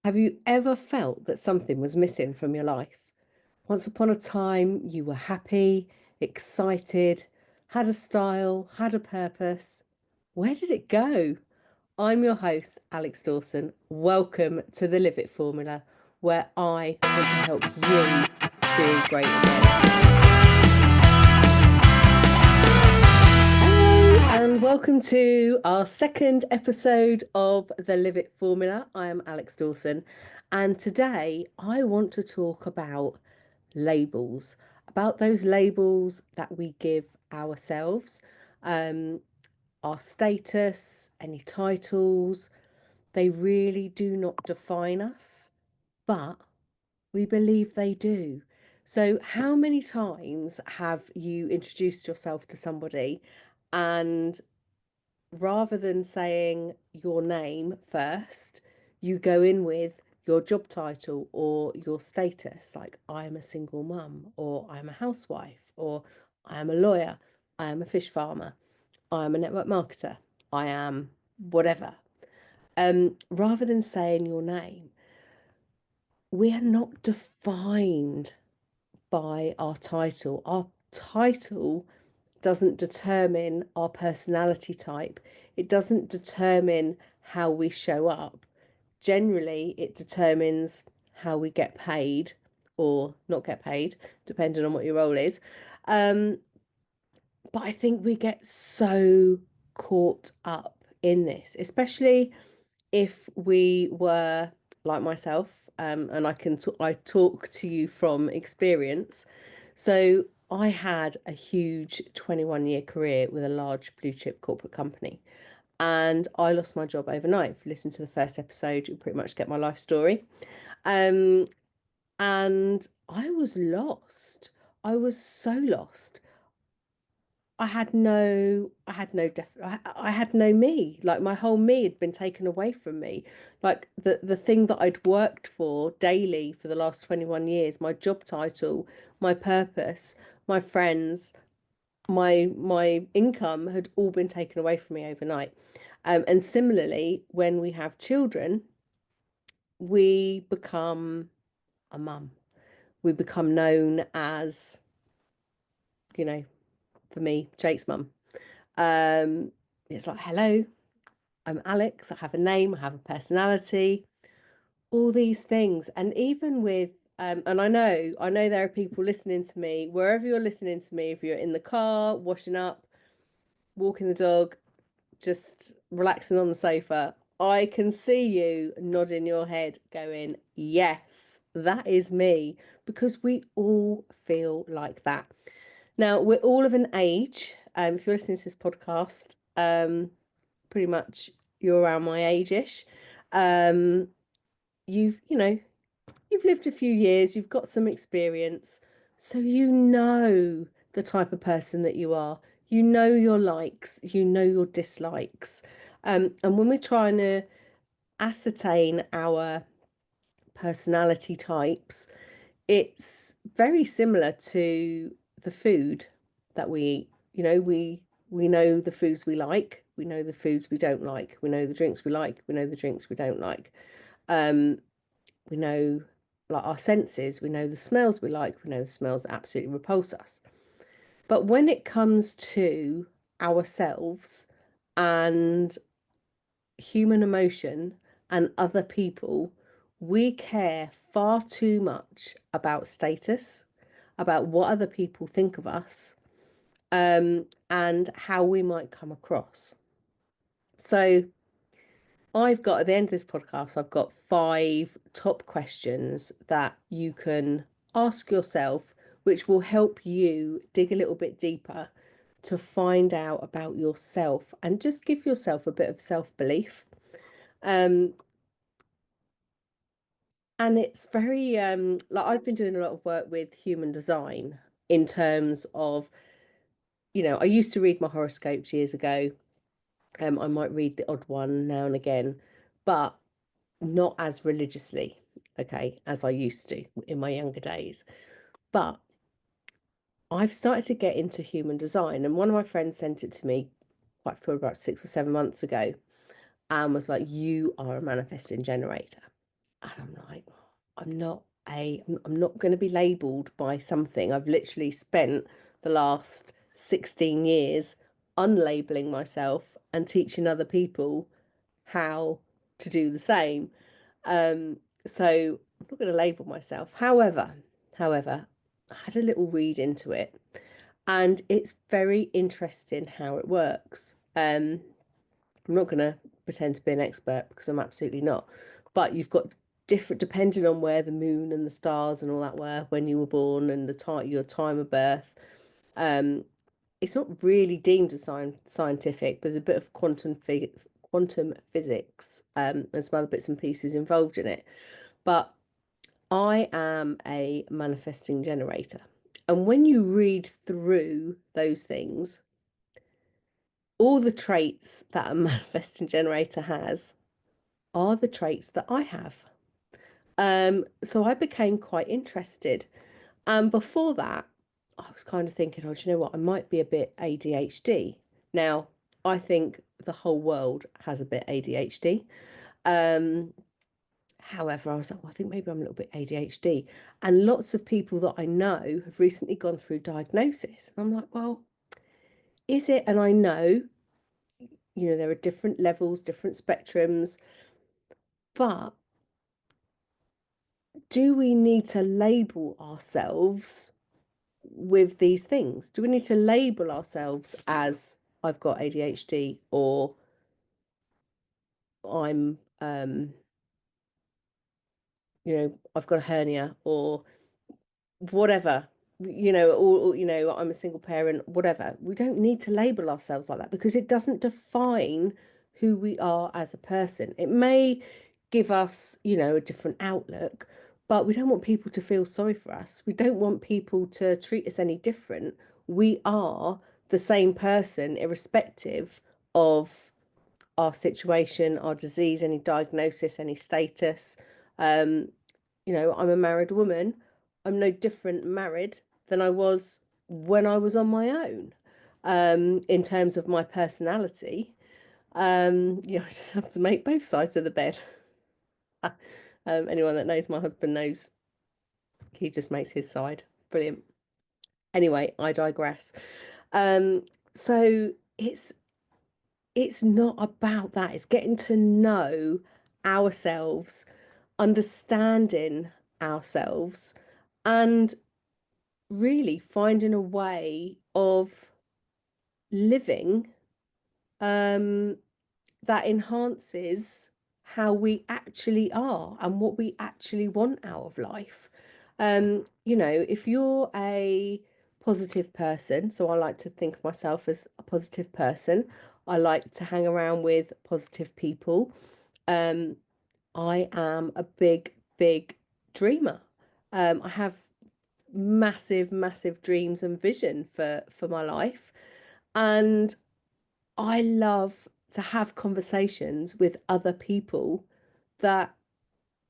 Have you ever felt that something was missing from your life? Once upon a time, you were happy, excited, had a style, had a purpose. Where did it go? I'm your host, Alex Dawson. Welcome to the Live It Formula, where I want to help you feel great again. And welcome to our second episode of the Live It Formula. I am Alex Dawson, and today I want to talk about labels, about those labels that we give ourselves, um, our status, any titles. They really do not define us, but we believe they do. So, how many times have you introduced yourself to somebody and rather than saying your name first, you go in with your job title or your status, like I'm a single mum, or I'm a housewife, or I am a lawyer, I am a fish farmer, I am a network marketer, I am whatever. Rather than saying your name, we are not defined by our title. Our title doesn't determine our personality type. It doesn't determine how we show up. Generally, it determines how we get paid or not get paid, depending on what your role is. But I think we get so caught up in this, especially if we were like myself, and I talk to you from experience. So I had a huge 21-year career with a large blue chip corporate company, and I lost my job overnight. If you listen to the first episode, you'll pretty much get my life story. Um, and I was lost. I was so lost. I had no me. Like my whole me had been taken away from me. Like the thing that I'd worked for daily for the last 21 years, my job title, my purpose, my friends, my income had all been taken away from me overnight. And similarly, when we have children, we become a mum. We become known as, you know, for me, Jake's mum. Um, it's like, hello, I'm Alex, I have a name, I have a personality, all these things. And even with, and I know there are people listening to me, wherever you're listening to me, if you're in the car, washing up, walking the dog, just relaxing on the sofa, I can see you nodding your head going, yes, that is me, because we all feel like that. Now, we're all of an age. If you're listening to this podcast, pretty much you're around my age-ish. Um, you've lived a few years, you've got some experience, so you know the type of person that you are. You know your likes, you know your dislikes. And when we're trying to ascertain our personality types, it's very similar to the food that we eat. We know the foods we like, we know the foods we don't like, we know the drinks we like, we know the drinks we don't like. We know, like, our senses, we know the smells we like, we know the smells that absolutely repulse us. But when it comes to ourselves and human emotion and other people, we care far too much about status, about what other people think of us, and how we might come across. So at the end of this podcast, I've got 5 top questions that you can ask yourself, which will help you dig a little bit deeper to find out about yourself and just give yourself a bit of self-belief. Um, and it's very, like I've been doing a lot of work with human design in terms of, I used to read my horoscopes years ago. I might read the odd one now and again, but not as religiously, okay, as I used to in my younger days. But I've started to get into human design, and one of my friends sent it to me quite probably about 6 or 7 months ago and was like, you are a manifesting generator. And I'm like, I'm not going to be labeled by something. I've literally spent the last 16 years unlabeling myself and teaching other people how to do the same. Um, so I'm not going to label myself. However, I had a little read into it, and it's very interesting how it works. I'm not going to pretend to be an expert because I'm absolutely not. But you've got different, depending on where the moon and the stars and all that were when you were born and the time, your time of birth. Um, it's not really deemed as scientific, but there's a bit of quantum physics, and some other bits and pieces involved in it. But I am a manifesting generator. And when you read through those things, all the traits that a manifesting generator has are the traits that I have. So I became quite interested. And before that, I was kind of thinking, oh, do you know what? I might be a bit ADHD. Now, I think the whole world has a bit ADHD. Um, However, I was like, well, I think maybe I'm a little bit ADHD. And lots of people that I know have recently gone through diagnosis. And I'm like, well, is it? And I know, there are different levels, different spectrums, but do we need to label ourselves with these things? Do we need to label ourselves as I've got ADHD, or I'm I've got a hernia, or whatever, or I'm a single parent, whatever. We don't need to label ourselves like that because it doesn't define who we are as a person. It may give us, a different outlook, but we don't want people to feel sorry for us. We don't want people to treat us any different. We are the same person, irrespective of our situation, our disease, any diagnosis, any status. Um, I'm a married woman. I'm no different married than I was when I was on my own, in terms of my personality. I just have to make both sides of the bed. Anyone that knows my husband knows he just makes his side. Brilliant. Anyway, I digress. Um, so it's not about that. It's getting to know ourselves, understanding ourselves, and really finding a way of living um, that enhances how we actually are and what we actually want out of life. If you're a positive person, so I like to think of myself as a positive person, I like to hang around with positive people. Um, I am a big, big dreamer. I have massive dreams and vision for my life, and I love to have conversations with other people that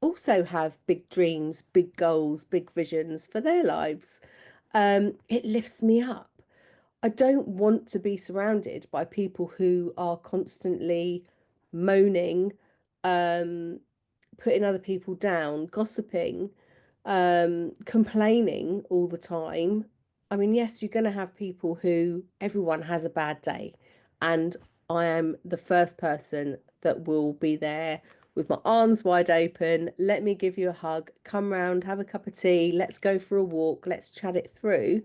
also have big dreams, big goals, big visions for their lives. It lifts me up. I don't want to be surrounded by people who are constantly moaning, um, putting other people down, gossiping, complaining all the time. I mean, yes, you're going to have people who everyone has a bad day. And I am the first person that will be there with my arms wide open. Let me give you a hug. Come round, have a cup of tea. Let's go for a walk. Let's chat it through.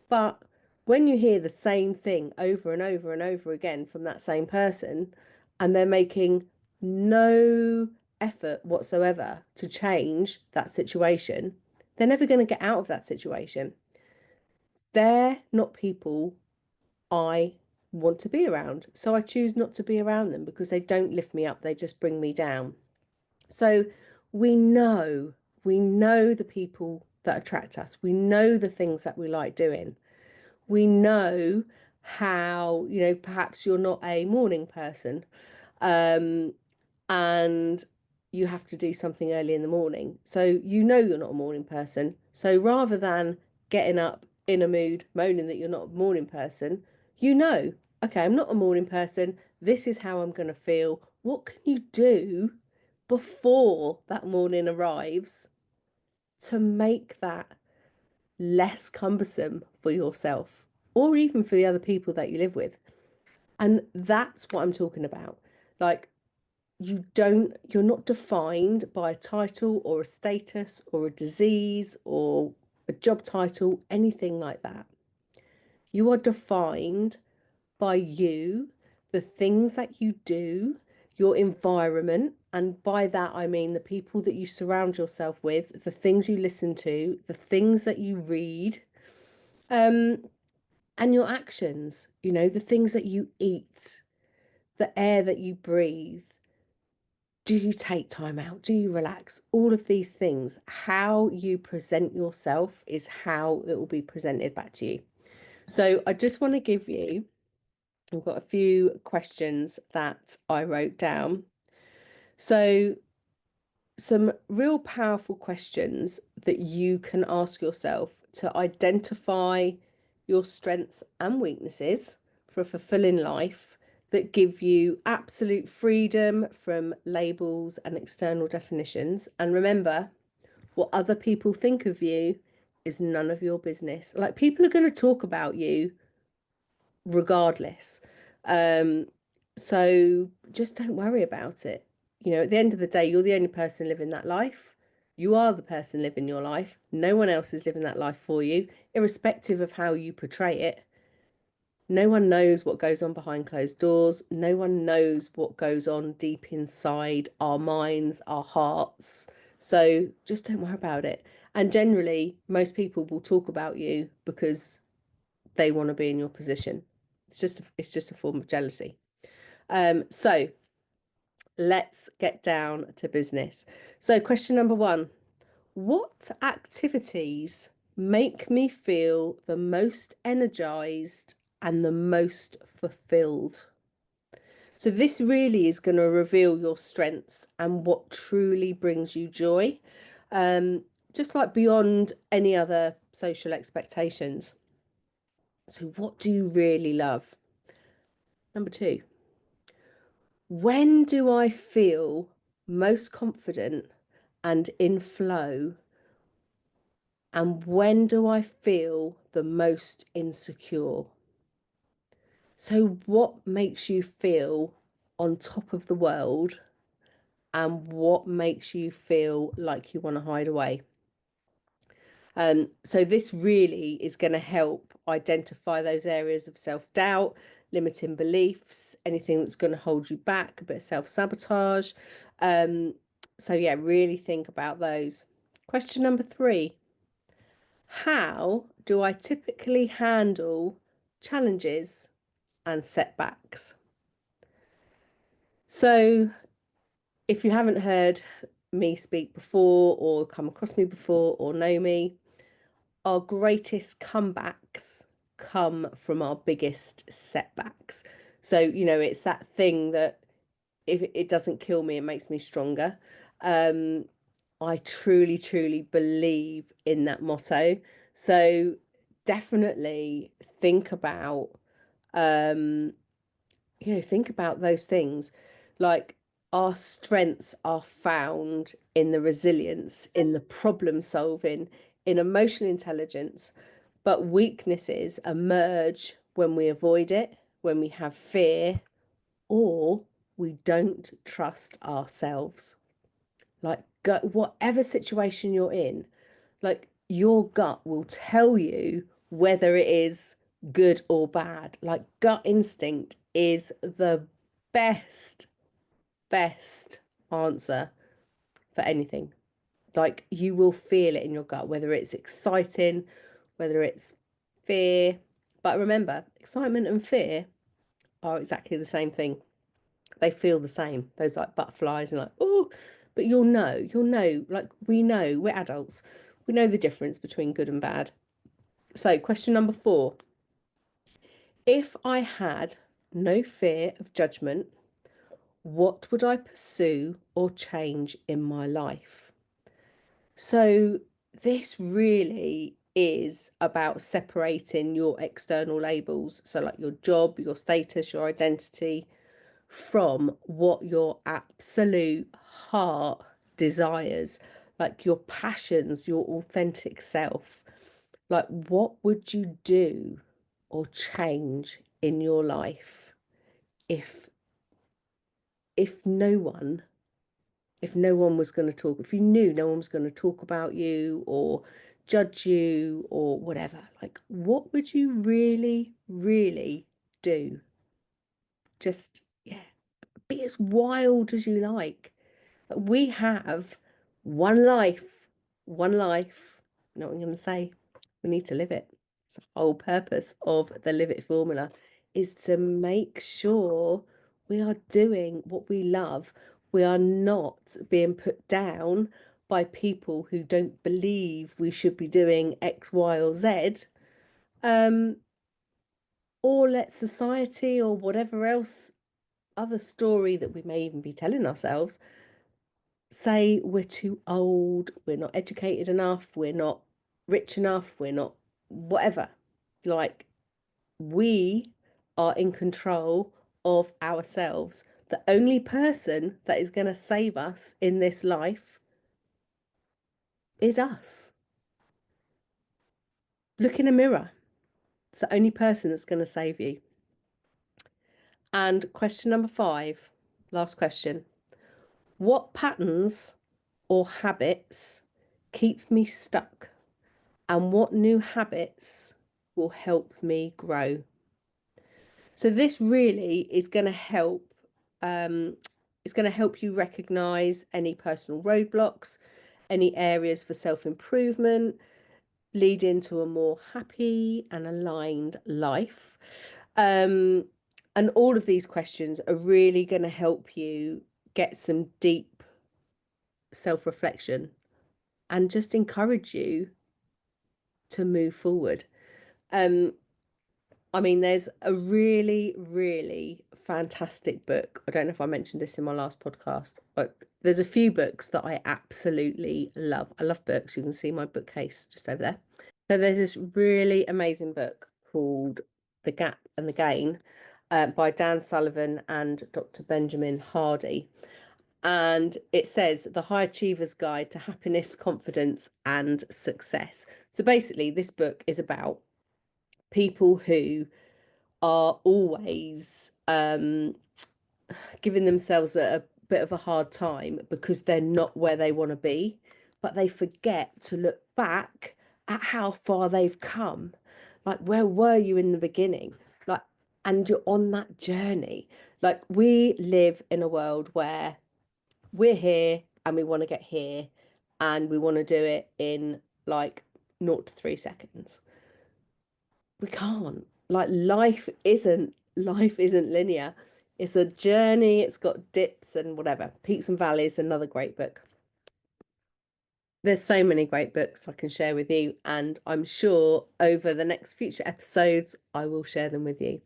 But when you hear the same thing over and over and over again from that same person, and they're making no effort whatsoever to change that situation, they're never going to get out of that situation. They're not people I want to be around. So I choose not to be around them because they don't lift me up, they just bring me down. So we know, we know the people that attract us, we know the things that we like doing. We know how, perhaps you're not a morning person, um, and you have to do something early in the morning. So you're not a morning person. So rather than getting up in a mood, moaning that you're not a morning person, okay, I'm not a morning person. This is how I'm going to feel. What can you do before that morning arrives to make that less cumbersome for yourself or even for the other people that you live with. And that's what I'm talking about. Like, you're not defined by a title or a status or a disease or a job title, anything like that. You are defined by you, the things that you do, your environment. And by that, I mean the people that you surround yourself with, the things you listen to, the things that you read, and your actions, the things that you eat, the air that you breathe. Do you take time out? Do you relax? All of these things, how you present yourself is how it will be presented back to you. So I just want to give you, I've got a few questions that I wrote down. So some real powerful questions that you can ask yourself to identify your strengths and weaknesses for a fulfilling life that give you absolute freedom from labels and external definitions. And remember, what other people think of you is none of your business. Like, people are going to talk about you regardless. So just don't worry about it. At the end of the day, you're the only person living that life. You are the person living your life. No one else is living that life for you, irrespective of how you portray it. No one knows what goes on behind closed doors. No one knows what goes on deep inside our minds, our hearts. So just don't worry about it. And generally, most people will talk about you because they want to be in your position. It's just a form of jealousy. So let's get down to business. So question number 1, what activities make me feel the most energized and the most fulfilled? So this really is going to reveal your strengths and what truly brings you joy, just like beyond any other social expectations. So what do you really love? Number 2, when do I feel most confident and in flow? And when do I feel the most insecure? So what makes you feel on top of the world, and what makes you feel like you want to hide away? So this really is going to help identify those areas of self-doubt, limiting beliefs, anything that's going to hold you back, a bit of self-sabotage. So yeah, really think about those. Question number 3, how do I typically handle challenges and setbacks? So if you haven't heard me speak before or come across me before or know me, our greatest comebacks come from our biggest setbacks. So, it's that thing that if it doesn't kill me, it makes me stronger. I truly, truly believe in that motto. So definitely think about, think about those things. Like, our strengths are found in the resilience, in the problem solving, in emotional intelligence, but weaknesses emerge when we avoid it, when we have fear, or we don't trust ourselves. Like, whatever situation you're in, like, your gut will tell you whether it is good or bad. Like, gut instinct is the best answer for anything. Like, you will feel it in your gut, whether it's exciting, whether it's fear. But remember, excitement and fear are exactly the same thing. They feel the same. Those like butterflies and like, oh, but you'll know, like, we know, we're adults. We know the difference between good and bad. So question number 4, if I had no fear of judgment, what would I pursue or change in my life? So this really is about separating your external labels. So like your job, your status, your identity from what your absolute heart desires, like your passions, your authentic self. Like, what would you do or change in your life if if no one if no one was going to talk, if you knew no one was going to talk about you or judge you or whatever? Like, what would you really, really do? Just, yeah, be as wild as you like. We have one life, one life. You know what I'm going to say? We need to live it. It's the whole purpose of the Live It formula, is to make sure we are doing what we love. We are not being put down by people who don't believe we should be doing X, Y, or Z. Or let society or whatever else other story that we may even be telling ourselves say we're too old, we're not educated enough, we're not rich enough, we're not whatever. Like, we are in control of ourselves. The only person that is going to save us in this life is us. Look in a mirror. It's the only person that's going to save you. And question number 5, last question. What patterns or habits keep me stuck? And what new habits will help me grow? So this really is going to help. It's going to help you recognize any personal roadblocks, any areas for self-improvement, lead into a more happy and aligned life. And all of these questions are really going to help you get some deep self-reflection and just encourage you to move forward. I mean, there's a really, really fantastic book. I don't know if I mentioned this in my last podcast, but there's a few books that I absolutely love. I love books. You can see my bookcase just over there. So there's this really amazing book called The Gap and the Gain by Dan Sullivan and Dr. Benjamin Hardy. And it says The High Achiever's Guide to Happiness, Confidence and Success. So basically, this book is about people who are always giving themselves a bit of a hard time because they're not where they want to be, but they forget to look back at how far they've come. Like, where were you in the beginning? Like, and you're on that journey. Like, we live in a world where we're here and we want to get here and we want to do it in like 0 to 3 seconds. We can't. Like, life isn't linear. It's a journey. It's got dips and whatever. Peaks and Valleys, another great book. There's so many great books I can share with you, and I'm sure over the next future episodes I will share them with you.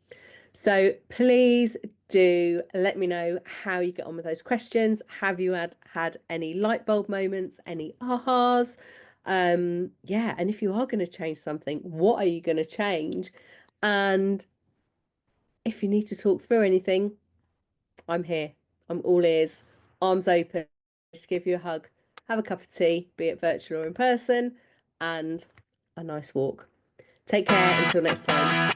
So please do let me know how you get on with those questions. Have you had any light bulb moments, any ahas? Yeah, and if you are going to change something, what are you going to change? And if you need to talk through anything, I'm here. I'm all ears, arms open, just give you a hug, have a cup of tea, be it virtual or in person, and a nice walk. Take care until next time.